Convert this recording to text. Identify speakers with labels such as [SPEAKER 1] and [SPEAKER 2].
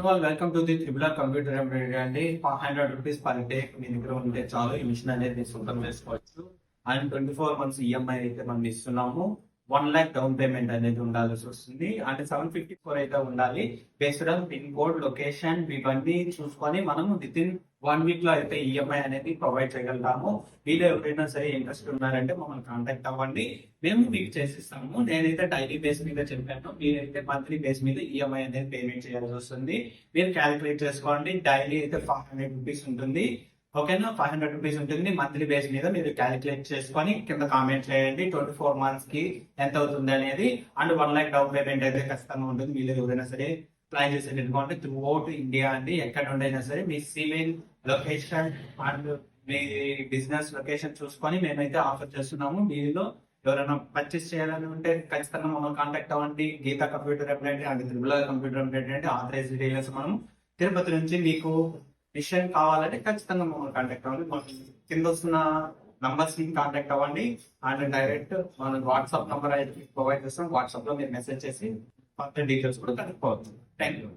[SPEAKER 1] Welcome to the tribular computer embroidery అండి. 500 rupees per day మీ దగ్గర ఉంటే చాలు ఈ మిషన్ అనేది సొంతం చేసుకోవచ్చు. అండ్ 24 months ఈఎంఐ అయితే మనం ఇస్తున్నాము. 1 lakh డౌన్ పేమెంట్ అనేది ఉండాల్సి వస్తుంది. అంటే 754 అయితే ఉండాలి. Based on pin code, location ఇవన్నీ చూసుకొని మనం విత్ ఇన్ 1 week లో అయితే ఈఎంఐ అనేది ప్రొవైడ్ చేయగలుగుతాము. మీరు ఎవరైనా సరే ఇంట్రెస్ట్ ఉన్నారంటే మమ్మల్ని కాంటాక్ట్ అవ్వండి, మేము మీకు చేసిస్తాము. నేనైతే డైలీ బేస్ మీద చెప్పాను, మీరైతే మంత్లీ బేస్ మీద ఈఎంఐ అనేది పేమెంట్ చేయాల్సి వస్తుంది. మీరు క్యాలిక్యులేట్ చేసుకోండి. డైలీ అయితే 500 రూపీస్ ఉంటుంది. ఓకేనా, 500 రూపీస్ ఉంటుంది. మంత్లీ బేస్ మీద మీరు క్యాలిక్యులేట్ చేసుకొని కింద కామెంట్ చేయండి 24 months కి ఎంత అవుతుంది అనేది. అండ్ 1 lakh డౌన్ పేమెంట్ అయితే ఖచ్చితంగా ఉంటుంది. మీరు ఎవరైనా సరే ప్లాన్ చేసేటటువంటి త్రూ అవుట్ ఇండియా అండి, ఎక్కడ ఉండైనా సరే మీ సివిల్ లొకేషన్ అండ్ మీ బిజినెస్ లొకేషన్ చూసుకొని మేమైతే ఆఫర్ చేస్తున్నాము. మీలో ఎవరైనా పర్చేస్ చేయాలని ఉంటే ఖచ్చితంగా మమ్మల్ని కాంటాక్ట్ అవ్వండి. గీతా కంప్యూటర్ ఎంబ్రాయిడరీ అండ్ త్రిబులర్ కంప్యూటర్ ఎంబ్రాయిడరీ అంటే ఆథరైజ్డ్ డీలర్స్. మనం తిరుపతి నుంచి మీకు మిషన్ కావాలంటే ఖచ్చితంగా మమ్మల్ని కాంటాక్ట్ అవ్వండి. మాకు కింద వస్తున్న నంబర్స్ ని కాంటాక్ట్ అవ్వండి. అండ్ డైరెక్ట్ మనం వాట్సాప్ నంబర్ అయితే ప్రొవైడ్ చేస్తాం. వాట్సాప్ లో మీరు మెసేజ్ చేసి ఫర్దర్ డీటెయిల్స్ కూడా కనుక్కోవచ్చు. Thank you.